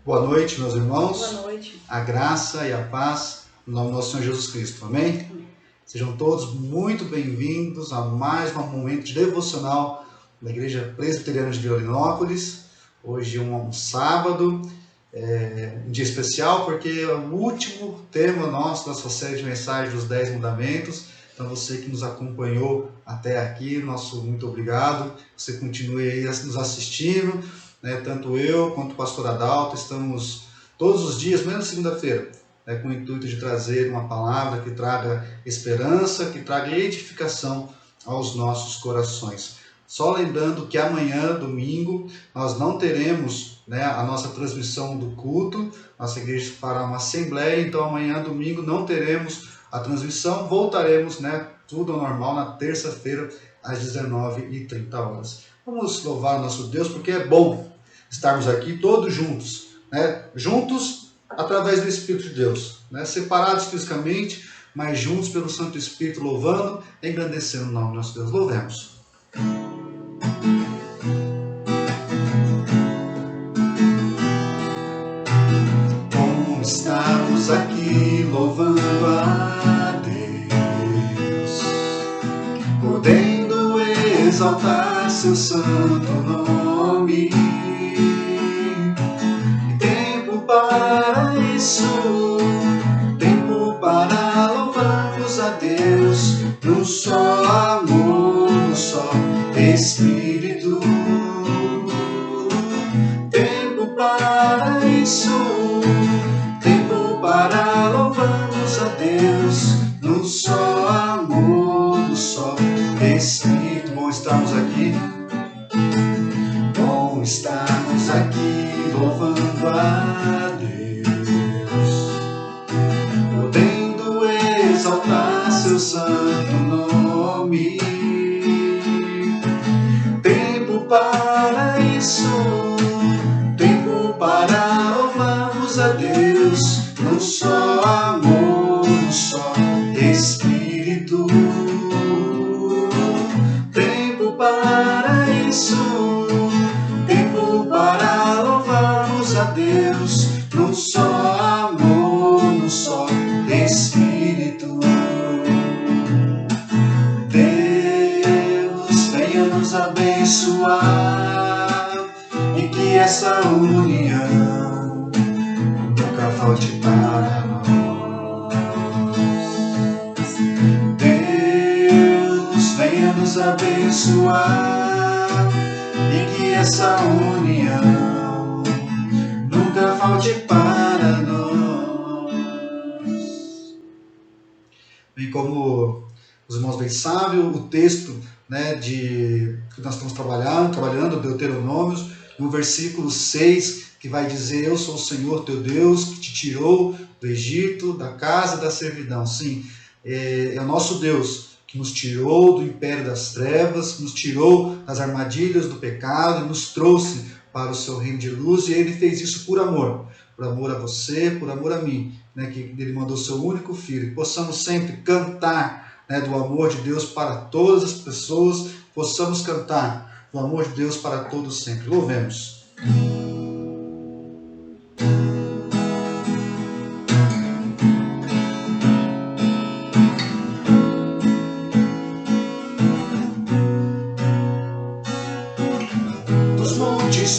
Boa noite, meus irmãos. Boa noite. A graça e a paz no nome do nosso Senhor Jesus Cristo. Amém? Sejam todos muito bem-vindos a mais um momento de devocional da Igreja Presbiteriana de Violinópolis. Hoje um sábado, um dia especial porque é o último tema nosso da sua série de mensagens dos 10 Mandamentos. Então você que nos acompanhou até aqui, nosso muito obrigado. Você continue aí nos assistindo. Tanto eu quanto o pastor Adalto estamos todos os dias, menos segunda-feira, com o intuito de trazer uma palavra que traga esperança, que traga edificação aos nossos corações. Só lembrando que amanhã, domingo, nós não teremos a nossa transmissão do culto, nossa igreja fará uma assembleia, então amanhã, domingo, não teremos a transmissão, voltaremos tudo ao normal na terça-feira, às 19h30. Vamos louvar o nosso Deus, porque é bom estarmos aqui todos juntos, juntos através do Espírito de Deus, separados fisicamente, mas juntos pelo Santo Espírito, louvando e engrandecendo o nome do nosso Deus. Louvemos. Como estamos aqui louvando a Deus, podendo exaltar seu santo nome. Para isso, tempo para louvarmos a Deus, no só amor, no só Espírito. Tempo para isso, tempo para louvarmos a Deus, no só amor, no só Espírito. Bom estarmos aqui, bom estarmos aqui louvando a Deus, podendo exaltar seu santo nome. Tempo para isso, tempo para louvarmos a Deus, no só amor, no só Espírito. Tempo para isso, tempo para louvarmos a Deus, no só amor, no só Espírito. Deus, venha nos abençoar e que essa união nunca falte para nós. Deus, venha nos abençoar e que essa união nunca falte para nós. Bem, como os irmãos bem sabem, o texto que nós estamos trabalhando, Deuteronômio, no versículo 6, que vai dizer: eu sou o Senhor teu Deus, que te tirou do Egito, da casa da servidão. Sim, é o nosso Deus que nos tirou do império das trevas, nos tirou das armadilhas do pecado e nos trouxe para o seu reino de luz, e ele fez isso por amor a você, por amor a mim, que ele mandou seu único filho, que possamos sempre cantar do amor de Deus para todas as pessoas, possamos cantar do amor de Deus para todos sempre. Louvemos.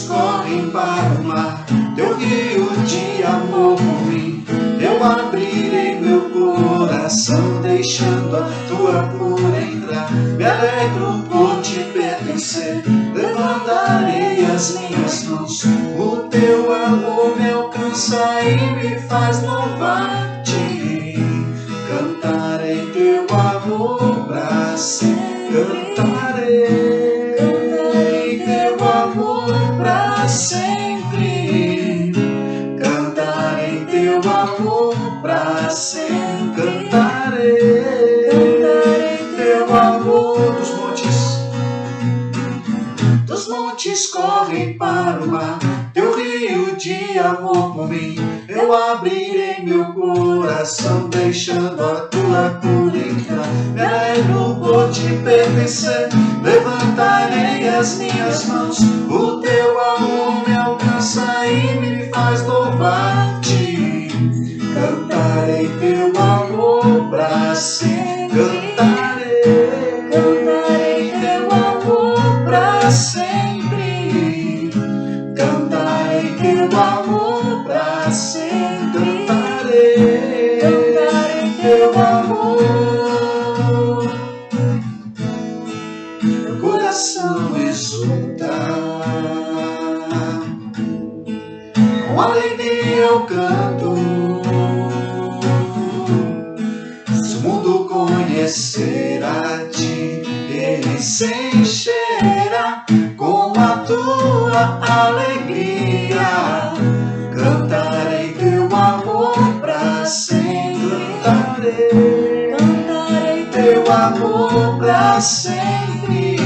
Correm para o mar, teu rio de amor por mim. Eu abrirei meu coração, deixando a tua cura entrar. Me alegro por te pertencer, levantarei as minhas mãos. O teu amor me alcança e me faz louvar-te. Cantarei teu amor pra sempre. Cantarei sempre, cantarei teu amor pra sempre, cantarei teu amor. Dos montes correm para o mar, teu rio de amor por mim. Eu abrirei meu coração, deixando a tua cura entrar. Me alegro por te pertencer, levantarei as minhas mãos. O teu amor me alcança e me faz louvar. para sempre. Cantarei teu amor para sempre. Cantarei teu amor. Meu coração exulta, com alegria eu canto. Se o mundo conhecer a ti, ele se encherá com a tua alegria. Cantarei teu amor pra sempre. Cantarei teu amor pra sempre.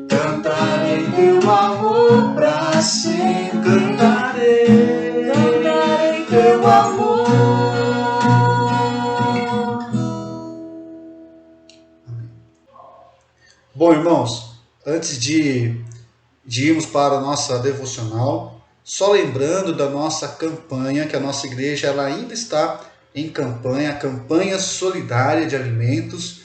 Cantarei teu amor pra sempre. Cantarei teu amor. Bom, irmãos, antes de irmos para a nossa devocional, só lembrando da nossa campanha, que a nossa igreja ela ainda está em campanha, a campanha solidária de alimentos.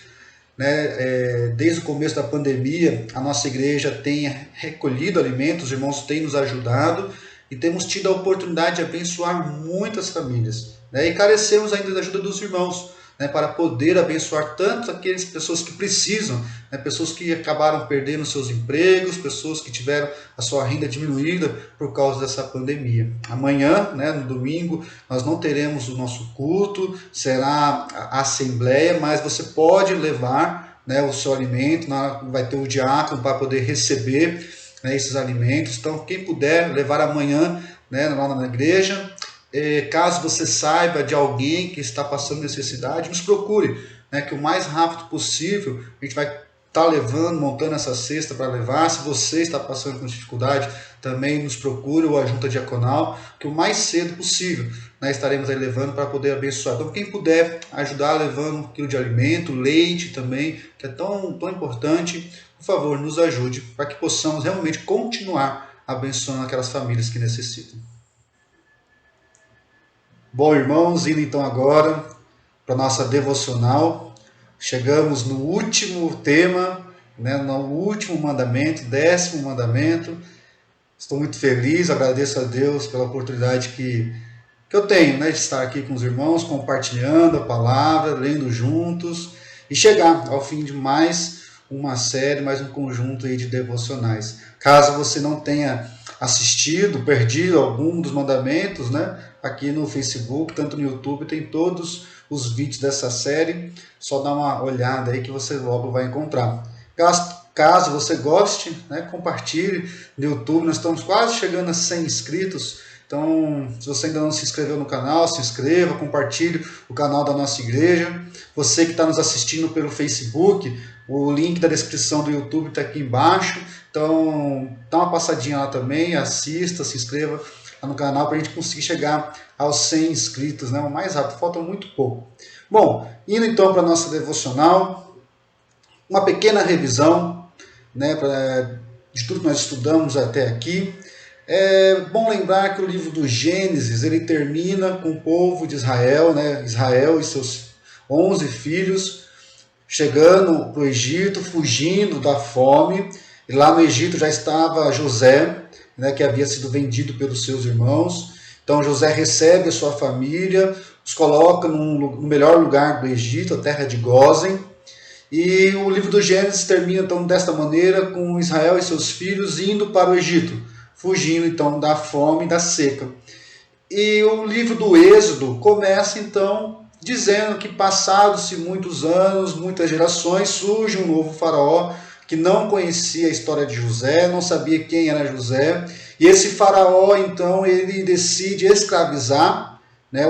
Desde o começo da pandemia, a nossa igreja tem recolhido alimentos, os irmãos têm nos ajudado e temos tido a oportunidade de abençoar muitas famílias. E carecemos ainda da ajuda dos irmãos, para poder abençoar tanto aquelas pessoas que precisam, pessoas que acabaram perdendo seus empregos, pessoas que tiveram a sua renda diminuída por causa dessa pandemia. Amanhã, no domingo, nós não teremos o nosso culto, será a assembleia, mas você pode levar o seu alimento, vai ter o diácono para poder receber esses alimentos. Então, quem puder levar amanhã lá na igreja. Caso você saiba de alguém que está passando necessidade, nos procure, que o mais rápido possível a gente vai estar levando, montando essa cesta para levar. Se você está passando com dificuldade, também nos procure ou a junta diaconal, que o mais cedo possível estaremos aí levando para poder abençoar. Então quem puder ajudar levando 1 quilo de alimento, leite também, que é tão importante, por favor, nos ajude para que possamos realmente continuar abençoando aquelas famílias que necessitam. Bom, irmãos, indo então agora para a nossa devocional, chegamos no último tema, no último mandamento, 10º mandamento. Estou muito feliz, agradeço a Deus pela oportunidade que eu tenho de estar aqui com os irmãos, compartilhando a palavra, lendo juntos e chegar ao fim de mais uma série, mais um conjunto aí de devocionais. Caso você não tenha assistido, perdido algum dos mandamentos, aqui no Facebook, tanto no YouTube, tem todos os vídeos dessa série, só dá uma olhada aí que você logo vai encontrar. Caso você goste, compartilhe no YouTube, nós estamos quase chegando a 100 inscritos, então se você ainda não se inscreveu no canal, se inscreva, compartilhe o canal da nossa igreja. Você que está nos assistindo pelo Facebook, o link da descrição do YouTube está aqui embaixo, então dá uma passadinha lá também, assista, se inscreva no canal para a gente conseguir chegar aos 100 inscritos, o mais rápido, falta muito pouco. Bom, indo então para a nossa devocional, uma pequena revisão de tudo que nós estudamos até aqui. É bom lembrar que o livro do Gênesis, ele termina com o povo de Israel, Israel e seus 11 filhos, chegando para o Egito, fugindo da fome, e lá no Egito já estava José, que havia sido vendido pelos seus irmãos. Então José recebe a sua família, os coloca no melhor lugar do Egito, a terra de Gósen. E o livro do Gênesis termina então desta maneira, com Israel e seus filhos indo para o Egito, fugindo então da fome e da seca. E o livro do Êxodo começa então dizendo que passados-se muitos anos, muitas gerações, surge um novo faraó, que não conhecia a história de José, não sabia quem era José, e esse faraó, então, ele decide escravizar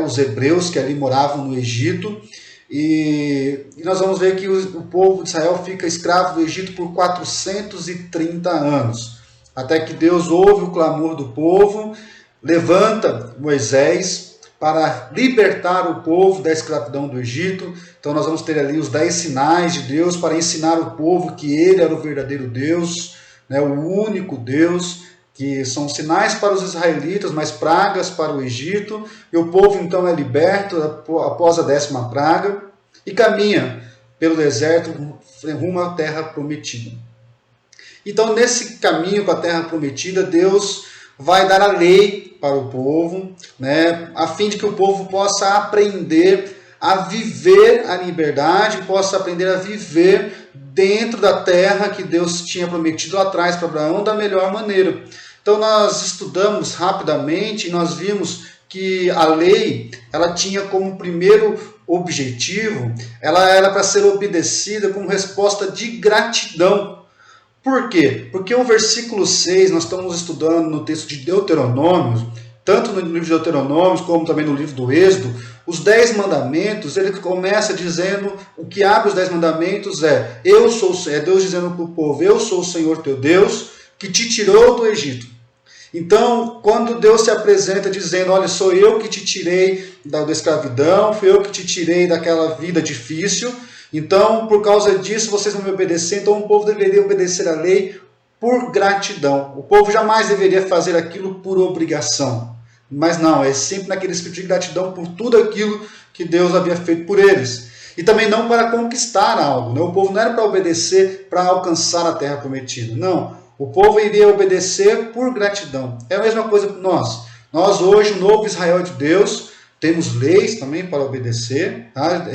os hebreus que ali moravam no Egito, e nós vamos ver que o povo de Israel fica escravo do Egito por 430 anos, até que Deus ouve o clamor do povo, levanta Moisés para libertar o povo da escravidão do Egito. Então nós vamos ter ali os 10 sinais de Deus para ensinar o povo que ele era o verdadeiro Deus, o único Deus, que são sinais para os israelitas, mas pragas para o Egito. E o povo então é liberto após a 10ª praga e caminha pelo deserto rumo à terra prometida. Então, nesse caminho com a terra prometida, Deus vai dar a lei para o povo, né, a fim de que o povo possa aprender a viver a liberdade, possa aprender a viver dentro da terra que Deus tinha prometido lá atrás para Abraão da melhor maneira. Então nós estudamos rapidamente e nós vimos que a lei, ela tinha como primeiro objetivo, ela era para ser obedecida como resposta de gratidão. Por quê? Porque o versículo 6, nós estamos estudando no texto de Deuteronômio, tanto no livro de Deuteronômio como também no livro do Êxodo, os 10 mandamentos, ele começa dizendo, o que abre os 10 mandamentos é Deus dizendo para o povo, eu sou o Senhor teu Deus, que te tirou do Egito. Então, quando Deus se apresenta dizendo, olha, sou eu que te tirei da escravidão, fui eu que te tirei daquela vida difícil, então, por causa disso, vocês vão me obedecer. Então, o povo deveria obedecer a lei por gratidão. O povo jamais deveria fazer aquilo por obrigação. Mas não, é sempre naquele espírito de gratidão por tudo aquilo que Deus havia feito por eles. E também não para conquistar algo. Né? O povo não era para obedecer para alcançar a terra prometida. Não, o povo iria obedecer por gratidão. É a mesma coisa para nós. Nós hoje, o novo Israel de Deus, temos leis também para obedecer. Tá?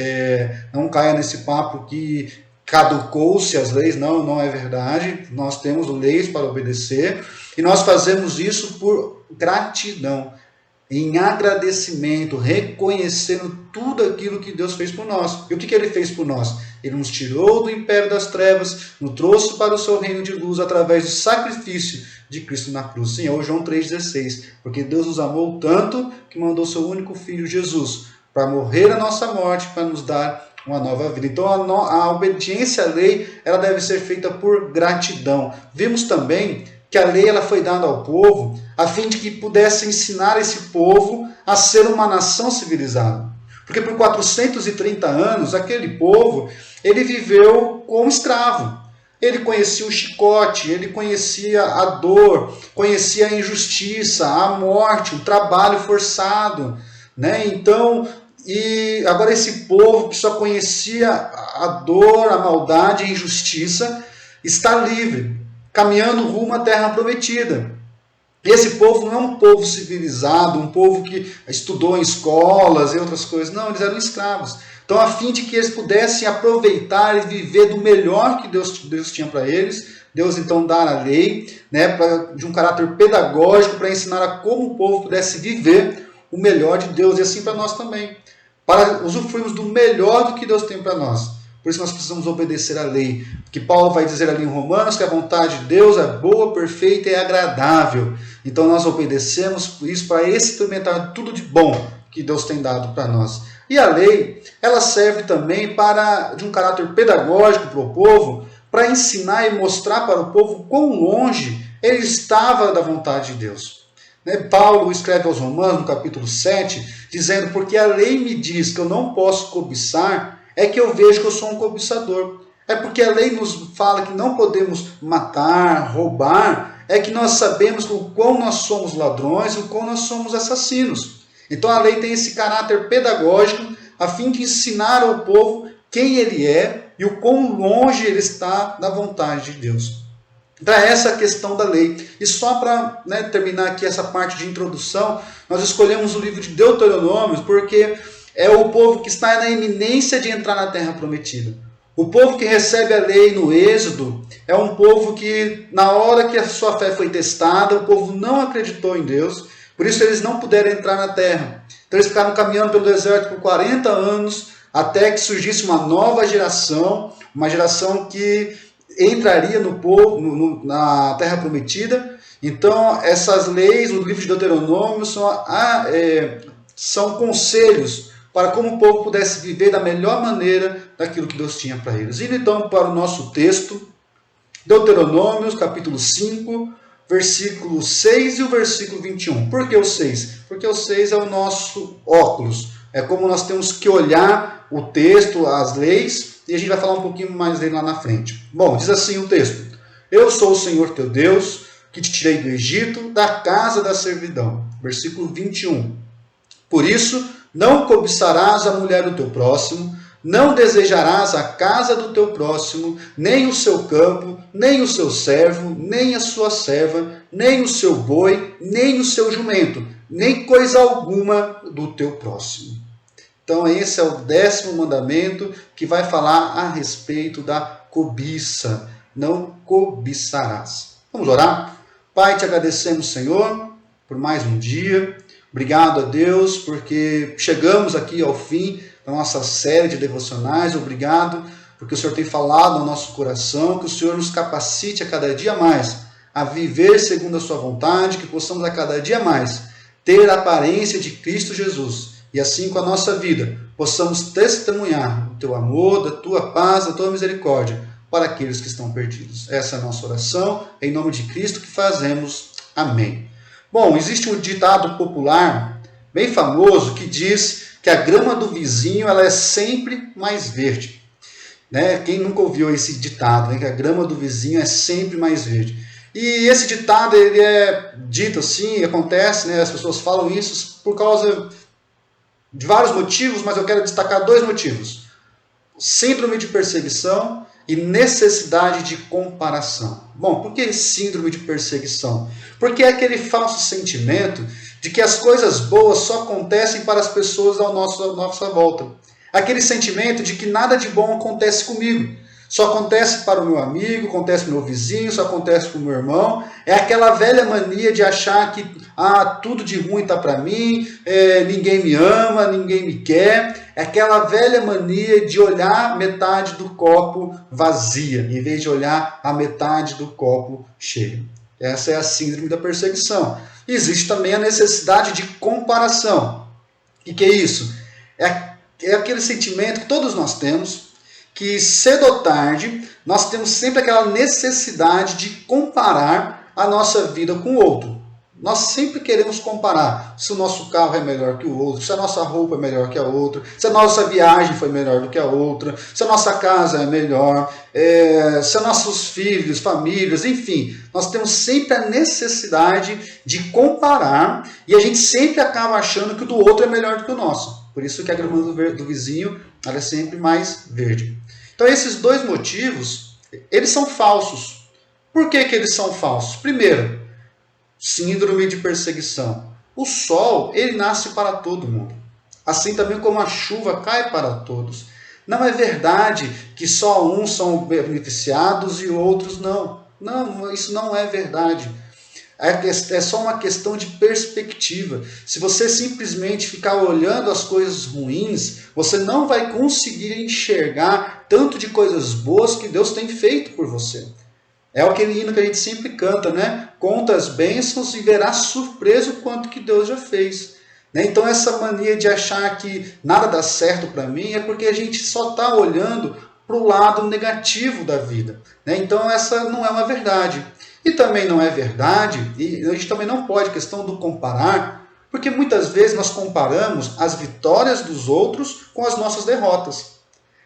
Não caia nesse papo que caducou-se as leis. Não é verdade. Nós temos leis para obedecer. E nós fazemos isso por gratidão. Em agradecimento, reconhecendo tudo aquilo que Deus fez por nós. E o que Ele fez por nós? Ele nos tirou do império das trevas, nos trouxe para o seu reino de luz através do sacrifício de Cristo na cruz. Sim, é o João 3,16. Porque Deus nos amou tanto que mandou seu único Filho, Jesus, para morrer a nossa morte, para nos dar uma nova vida. Então a obediência à lei, ela deve ser feita por gratidão. Vimos também que a lei ela foi dada ao povo a fim de que pudesse ensinar esse povo a ser uma nação civilizada. Porque por 430 anos, aquele povo, ele viveu como escravo. Ele conhecia o chicote, ele conhecia a dor, conhecia a injustiça, a morte, o trabalho forçado. Né? Então, e agora esse povo que só conhecia a dor, a maldade, a injustiça, está livre, caminhando rumo à terra prometida. Esse povo não é um povo civilizado, um povo que estudou em escolas e outras coisas. Não, eles eram escravos. Então, a fim de que eles pudessem aproveitar e viver do melhor que Deus tinha para eles, Deus então dá a lei, né, de um caráter pedagógico para ensinar a como o povo pudesse viver o melhor de Deus. E assim para nós também. Para usufruirmos do melhor do que Deus tem para nós. Por isso nós precisamos obedecer à lei. Que Paulo vai dizer ali em Romanos que a vontade de Deus é boa, perfeita e agradável. Então nós obedecemos isso para experimentar tudo de bom que Deus tem dado para nós. E a lei, ela serve também de um caráter pedagógico para o povo, para ensinar e mostrar para o povo quão longe ele estava da vontade de Deus. Paulo escreve aos Romanos, no capítulo 7, dizendo, porque a lei me diz que eu não posso cobiçar, é que eu vejo que eu sou um cobiçador. É porque a lei nos fala que não podemos matar, roubar, é que nós sabemos o quão nós somos ladrões e o quão nós somos assassinos. Então a lei tem esse caráter pedagógico a fim de ensinar ao povo quem ele é e o quão longe ele está da vontade de Deus. Para essa questão da lei. E só para terminar aqui essa parte de introdução, nós escolhemos o livro de Deuteronômio porque é o povo que está na iminência de entrar na terra prometida. O povo que recebe a lei no Êxodo é um povo que, na hora que a sua fé foi testada, o povo não acreditou em Deus, por isso eles não puderam entrar na terra. Então eles ficaram caminhando pelo deserto por 40 anos, até que surgisse uma nova geração, uma geração que entraria no povo, na terra prometida. Então essas leis, o livro de Deuteronômio, são conselhos para como o povo pudesse viver da melhor maneira daquilo que Deus tinha para eles. Indo então para o nosso texto, Deuteronômio, capítulo 5, versículo 6 e o versículo 21. Por que o 6? Porque o 6 é o nosso óculos. É como nós temos que olhar o texto, as leis, e a gente vai falar um pouquinho mais dele lá na frente. Bom, diz assim o texto. Eu sou o Senhor teu Deus, que te tirei do Egito, da casa da servidão. Versículo 21. Por isso, não cobiçarás a mulher do teu próximo, Não desejarás a casa do teu próximo, nem o seu campo, nem o seu servo, nem a sua serva, nem o seu boi, nem o seu jumento, nem coisa alguma do teu próximo. Então esse é o 10º mandamento que vai falar a respeito da cobiça. Não cobiçarás. Vamos orar? Pai, te agradecemos, Senhor, por mais um dia. Obrigado a Deus, porque chegamos aqui ao fim da nossa série de devocionais. Obrigado, porque o Senhor tem falado ao nosso coração, que o Senhor nos capacite a cada dia mais a viver segundo a sua vontade, que possamos a cada dia mais ter a aparência de Cristo Jesus. E assim com a nossa vida, possamos testemunhar o teu amor, da tua paz, da tua misericórdia para aqueles que estão perdidos. Essa é a nossa oração, em nome de Cristo que fazemos. Amém. Bom, existe um ditado popular bem famoso que diz que a grama do vizinho ela é sempre mais verde. Né? Quem nunca ouviu esse ditado, né? Que a grama do vizinho é sempre mais verde. E esse ditado ele é dito assim, acontece, né? As pessoas falam isso por causa de vários motivos, mas eu quero destacar 2 motivos. Síndrome de perseguição e necessidade de comparação. Bom, por que síndrome de perseguição? Porque é aquele falso sentimento de que as coisas boas só acontecem para as pessoas à nossa volta. Aquele sentimento de que nada de bom acontece comigo. Só acontece para o meu amigo, acontece para o meu vizinho, só acontece para o meu irmão. É aquela velha mania de achar que tudo de ruim está para mim, ninguém me ama, ninguém me quer. É aquela velha mania de olhar metade do copo vazia, em vez de olhar a metade do copo cheio. Essa é a síndrome da perseguição. E existe também a necessidade de comparação. O que é isso? É aquele sentimento que todos nós temos, que cedo ou tarde nós temos sempre aquela necessidade de comparar a nossa vida com o outro. Nós sempre queremos comparar se o nosso carro é melhor que o outro, se a nossa roupa é melhor que a outra, se a nossa viagem foi melhor do que a outra, se a nossa casa é melhor, se nossos filhos, famílias, enfim. Nós temos sempre a necessidade de comparar e a gente sempre acaba achando que o do outro é melhor do que o nosso. Por isso que a grama do vizinho ela é sempre mais verde. Então esses 2 motivos, eles são falsos. Por que eles são falsos? Primeiro, síndrome de perseguição. O sol, ele nasce para todo mundo. Assim também como a chuva cai para todos. Não é verdade que só uns são beneficiados e outros não. Não, isso não é verdade. É só uma questão de perspectiva. Se você simplesmente ficar olhando as coisas ruins, você não vai conseguir enxergar tanto de coisas boas que Deus tem feito por você. É aquele hino que a gente sempre canta, né? Conta as bênçãos e verás surpreso o quanto que Deus já fez. Então essa mania de achar que nada dá certo para mim é porque a gente só está olhando para o lado negativo da vida. Então essa não é uma verdade. E também não é verdade, e a gente também não pode, questão do comparar, porque muitas vezes nós comparamos as vitórias dos outros com as nossas derrotas.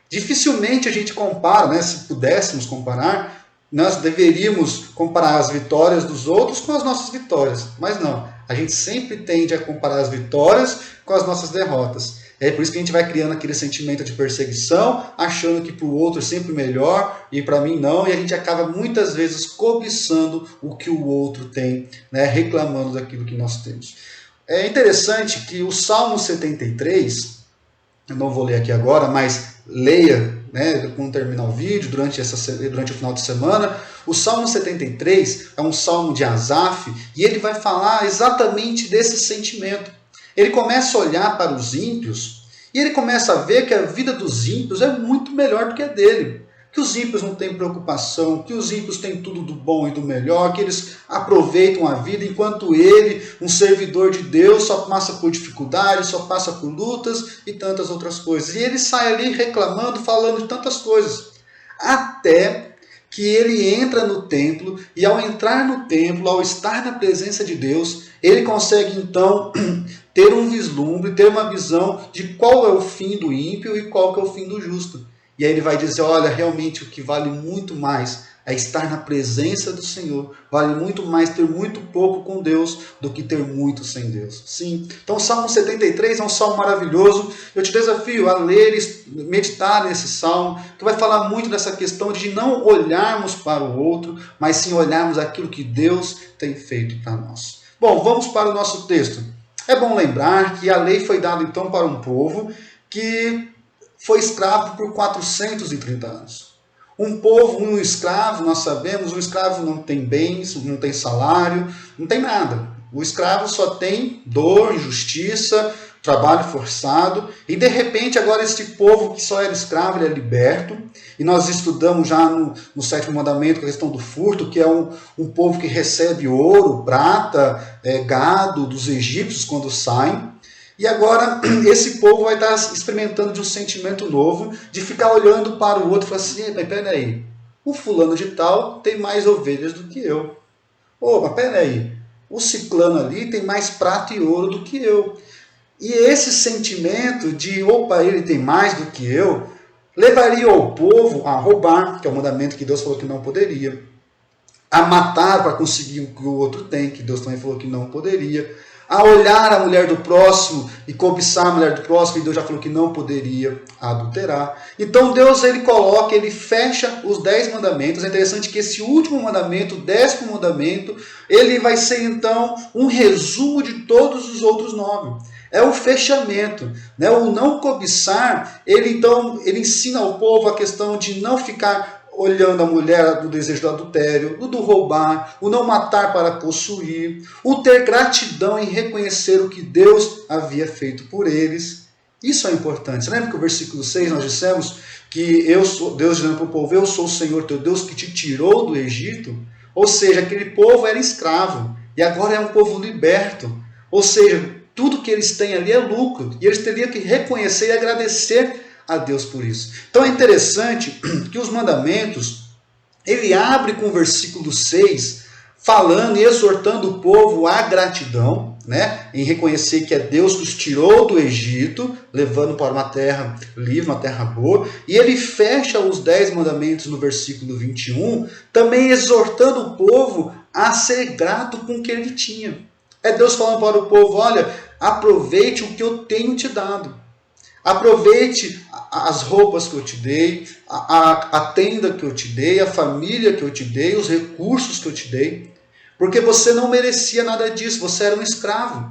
Dificilmente a gente compara, né? Se pudéssemos comparar, nós deveríamos comparar as vitórias dos outros com as nossas vitórias. Mas não, a gente sempre tende a comparar as vitórias com as nossas derrotas. É por isso que a gente vai criando aquele sentimento de perseguição, achando que para o outro é sempre melhor e para mim não, e a gente acaba muitas vezes cobiçando o que o outro tem, né, reclamando daquilo que nós temos. É interessante que o Salmo 73, eu não vou ler aqui agora, mas leia, né, quando terminar o vídeo, durante o final de semana. O Salmo 73 é um salmo de Asaf e ele vai falar exatamente desse sentimento. Ele começa a olhar para os ímpios e ele começa a ver que a vida dos ímpios é muito melhor do que a dele. Que os ímpios não têm preocupação, que os ímpios têm tudo do bom e do melhor, que eles aproveitam a vida, enquanto ele, um servidor de Deus, só passa por dificuldades, só passa por lutas e tantas outras coisas. E ele sai ali reclamando, falando de tantas coisas. Até que ele entra no templo e ao entrar no templo, ao estar na presença de Deus, ele consegue então ter um vislumbre, ter uma visão de qual é o fim do ímpio e qual que é o fim do justo. E aí ele vai dizer, olha, realmente o que vale muito mais é estar na presença do Senhor. Vale muito mais ter muito pouco com Deus do que ter muito sem Deus. Sim. Então o Salmo 73 é um salmo maravilhoso. Eu te desafio a ler e meditar nesse salmo, que vai falar muito dessa questão de não olharmos para o outro, mas sim olharmos aquilo que Deus tem feito para nós. Bom, vamos para o nosso texto. É bom lembrar que a lei foi dada então para um povo que foi escravo por 430 anos. Um povo, um escravo, nós sabemos, um escravo não tem bens, não tem salário, não tem nada. O escravo só tem dor, injustiça, trabalho forçado. E de repente agora este povo que só era escravo, ele é liberto. E nós estudamos já no 7º mandamento a questão do furto, que é um povo que recebe ouro, prata, gado dos egípcios quando saem. E agora esse povo vai estar experimentando de um sentimento novo, de ficar olhando para o outro e falar assim, mas peraí, o fulano de tal tem mais ovelhas do que eu. Mas peraí, o ciclano ali tem mais prata e ouro do que eu. E esse sentimento de, ele tem mais do que eu, levaria o povo a roubar, que é o mandamento que Deus falou que não poderia, a matar para conseguir o que o outro tem, que Deus também falou que não poderia, a olhar a mulher do próximo e cobiçar a mulher do próximo, e Deus já falou que não poderia adulterar. Então Deus ele fecha os 10 mandamentos. É interessante que esse último mandamento, o 10º mandamento, ele vai ser então um resumo de todos os outros 9. É o fechamento, né? O não cobiçar, ele ensina ao povo a questão de não ficar olhando a mulher do desejo do adultério, o do roubar, o não matar para possuir, o ter gratidão em reconhecer o que Deus havia feito por eles. Isso é importante. Você lembra que o versículo 6 nós dissemos que Deus dizendo para o povo, eu sou o Senhor teu Deus que te tirou do Egito? Ou seja, aquele povo era escravo e agora é um povo liberto. Ou seja, tudo que eles têm ali é lucro e eles teriam que reconhecer e agradecer a Deus por isso. Então é interessante que os mandamentos, ele abre com o versículo 6, falando e exortando o povo à gratidão, né? Em reconhecer que é Deus que os tirou do Egito, levando para uma terra livre, uma terra boa. E ele fecha os 10 mandamentos no versículo 21, também exortando o povo a ser grato com o que ele tinha. É Deus falando para o povo, olha, aproveite o que eu tenho te dado. Aproveite as roupas que eu te dei, a tenda que eu te dei, a família que eu te dei, os recursos que eu te dei. Porque você não merecia nada disso, você era um escravo.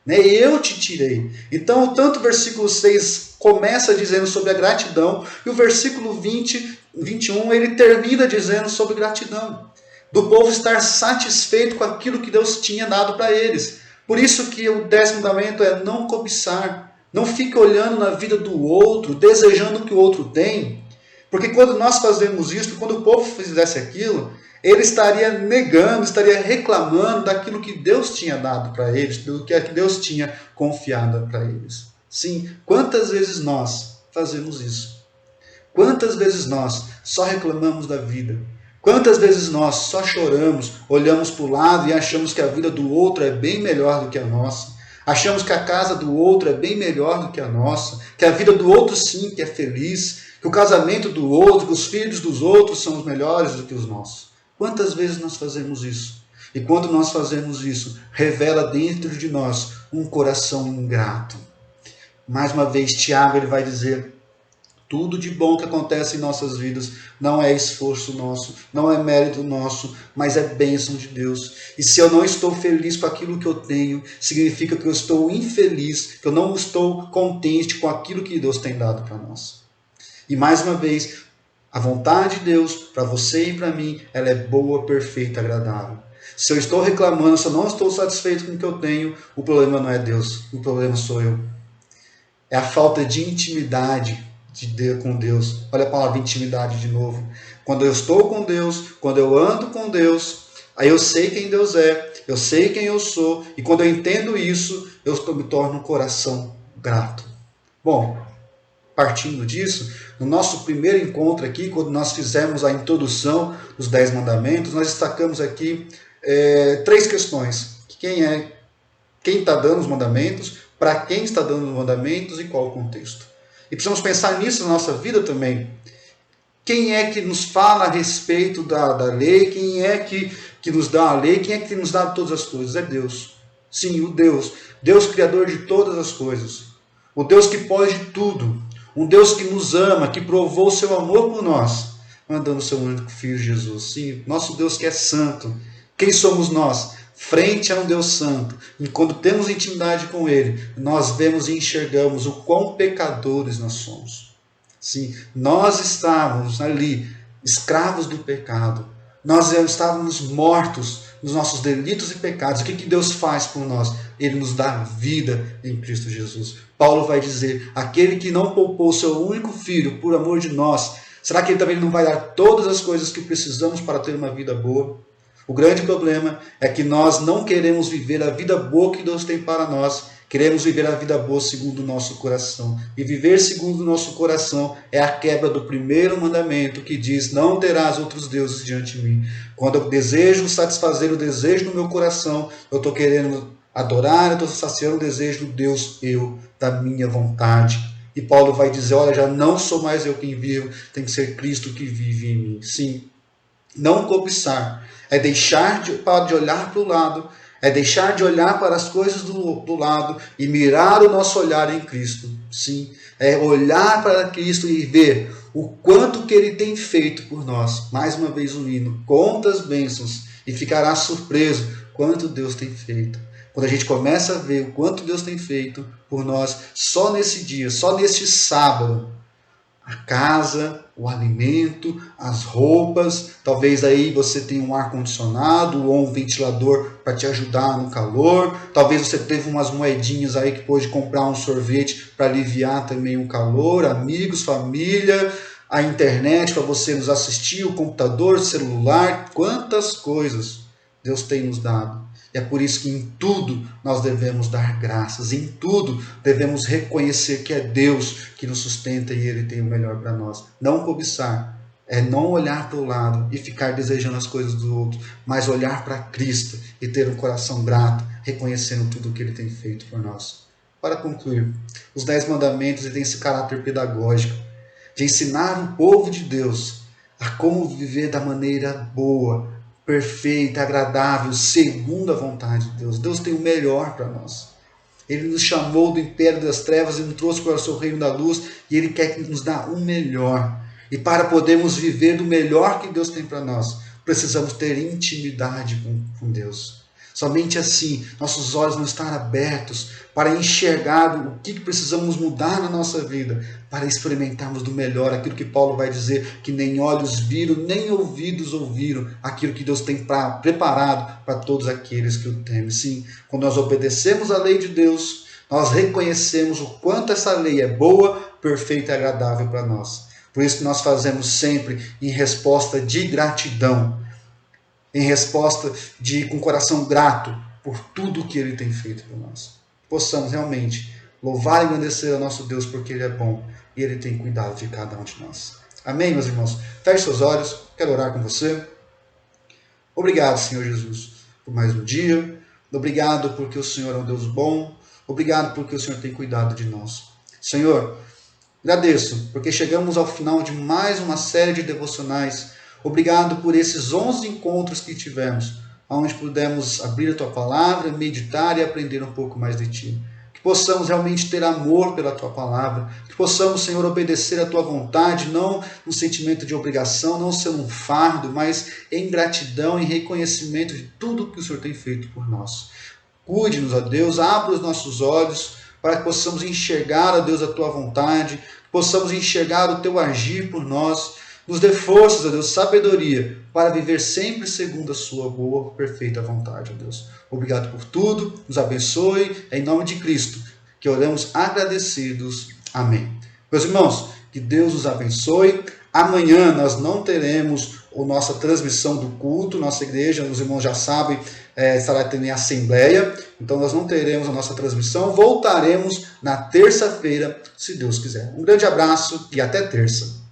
Né? Eu te tirei. Então, tanto o versículo 6 começa dizendo sobre a gratidão, e o versículo 21, ele termina dizendo sobre gratidão. Do povo estar satisfeito com aquilo que Deus tinha dado para eles. Por isso que o 10º mandamento é não cobiçar. Não fique olhando na vida do outro, desejando o que o outro tem. Porque quando nós fazemos isso, quando o povo fizesse aquilo, ele estaria negando, estaria reclamando daquilo que Deus tinha dado para eles, do que Deus tinha confiado para eles. Sim, quantas vezes nós fazemos isso? Quantas vezes nós só reclamamos da vida? Quantas vezes nós só choramos, olhamos para o lado e achamos que a vida do outro é bem melhor do que a nossa? Achamos que a casa do outro é bem melhor do que a nossa, que a vida do outro sim que é feliz, que o casamento do outro, que os filhos dos outros são os melhores do que os nossos. Quantas vezes nós fazemos isso? E quando nós fazemos isso, revela dentro de nós um coração ingrato. Mais uma vez, Tiago ele vai dizer, tudo de bom que acontece em nossas vidas não é esforço nosso, não é mérito nosso, mas é bênção de Deus. E se eu não estou feliz com aquilo que eu tenho, significa que eu estou infeliz, que eu não estou contente com aquilo que Deus tem dado para nós. E mais uma vez, a vontade de Deus para você e para mim, ela é boa, perfeita, agradável. Se eu estou reclamando, se eu não estou satisfeito com o que eu tenho, o problema não é Deus, o problema sou eu. É a falta de intimidade com Deus. Olha a palavra intimidade de novo. Quando eu estou com Deus, quando eu ando com Deus, aí eu sei quem Deus é, eu sei quem eu sou, e quando eu entendo isso, eu me torno um coração grato. Bom, partindo disso, no nosso primeiro encontro aqui, quando nós fizemos a introdução dos 10 mandamentos, nós destacamos aqui 3 questões. Quem está dando os mandamentos, para quem está dando os mandamentos e qual o contexto. E precisamos pensar nisso na nossa vida também. Quem é que nos fala a respeito da lei? Quem é que nos dá a lei? Quem é que nos dá todas as coisas? É Deus. Sim, o Deus. Deus criador de todas as coisas. O Deus que pode tudo. Um Deus que nos ama, que provou o seu amor por nós, mandando o seu único Filho Jesus. Sim, nosso Deus que é santo. Quem somos nós? Frente a um Deus santo. E quando temos intimidade com Ele, nós vemos e enxergamos o quão pecadores nós somos. Sim, nós estávamos ali, escravos do pecado. Nós estávamos mortos nos nossos delitos e pecados. O que Deus faz por nós? Ele nos dá vida em Cristo Jesus. Paulo vai dizer, aquele que não poupou o seu único filho por amor de nós, será que ele também não vai dar todas as coisas que precisamos para ter uma vida boa? O grande problema é que nós não queremos viver a vida boa que Deus tem para nós. Queremos viver a vida boa segundo o nosso coração. E viver segundo o nosso coração é a quebra do primeiro mandamento que diz, não terás outros deuses diante de mim. Quando eu desejo satisfazer o desejo do meu coração, eu estou querendo adorar, eu estou saciando o desejo do Deus eu, da minha vontade. E Paulo vai dizer, olha, já não sou mais eu quem vivo, tem que ser Cristo que vive em mim. Sim, não cobiçar é deixar de olhar para o lado, é deixar de olhar para as coisas do lado e mirar o nosso olhar em Cristo. Sim, é olhar para Cristo e ver o quanto que Ele tem feito por nós. Mais uma vez o hino, quantas bênçãos, e ficará surpreso quanto Deus tem feito. Quando a gente começa a ver o quanto Deus tem feito por nós, só nesse dia, só neste sábado, a casa, o alimento, as roupas, talvez aí você tenha um ar-condicionado ou um ventilador para te ajudar no calor, talvez você teve umas moedinhas aí que pôde comprar um sorvete para aliviar também o calor, amigos, família, a internet para você nos assistir, o computador, o celular, quantas coisas Deus tem nos dado. E é por isso que em tudo nós devemos dar graças, em tudo devemos reconhecer que é Deus que nos sustenta e Ele tem o melhor para nós. Não cobiçar, é não olhar para o lado e ficar desejando as coisas do outro, mas olhar para Cristo e ter um coração grato, reconhecendo tudo o que Ele tem feito por nós. Para concluir, os 10 mandamentos têm esse caráter pedagógico, de ensinar o povo de Deus a como viver da maneira boa, perfeita, agradável, segundo a vontade de Deus. Deus tem o melhor para nós. Ele nos chamou do império das trevas e nos trouxe para o seu reino da luz e Ele quer nos dar o melhor. E para podermos viver do melhor que Deus tem para nós, precisamos ter intimidade com Deus. Somente assim, nossos olhos vão estar abertos para enxergar o que precisamos mudar na nossa vida, para experimentarmos do melhor, aquilo que Paulo vai dizer, que nem olhos viram, nem ouvidos ouviram, aquilo que Deus tem preparado para todos aqueles que o temem. Sim, quando nós obedecemos a lei de Deus, nós reconhecemos o quanto essa lei é boa, perfeita e agradável para nós. Por isso que nós fazemos sempre em resposta de gratidão, em resposta com coração grato por tudo que Ele tem feito por nós. Possamos realmente louvar e agradecer ao nosso Deus porque Ele é bom e Ele tem cuidado de cada um de nós. Amém, meus irmãos? Feche seus olhos, quero orar com você. Obrigado, Senhor Jesus, por mais um dia. Obrigado porque o Senhor é um Deus bom. Obrigado porque o Senhor tem cuidado de nós. Senhor, agradeço porque chegamos ao final de mais uma série de devocionais. Obrigado por esses 11 encontros que tivemos, onde pudemos abrir a Tua Palavra, meditar e aprender um pouco mais de Ti. Que possamos realmente ter amor pela Tua Palavra, que possamos, Senhor, obedecer a Tua vontade, não no sentimento de obrigação, não ser um fardo, mas em gratidão e reconhecimento de tudo que o Senhor tem feito por nós. Cuide-nos, ó Deus, abra os nossos olhos para que possamos enxergar, ó Deus, a Tua vontade, que possamos enxergar o Teu agir por nós. Nos dê forças, ó Deus, sabedoria, para viver sempre segundo a Sua boa, perfeita vontade, ó Deus. Obrigado por tudo, nos abençoe, em nome de Cristo, que oramos agradecidos. Amém. Meus irmãos, que Deus nos abençoe. Amanhã nós não teremos a nossa transmissão do culto, nossa igreja, os irmãos já sabem, estará tendo em assembleia, então nós não teremos a nossa transmissão, voltaremos na terça-feira, se Deus quiser. Um grande abraço e até terça.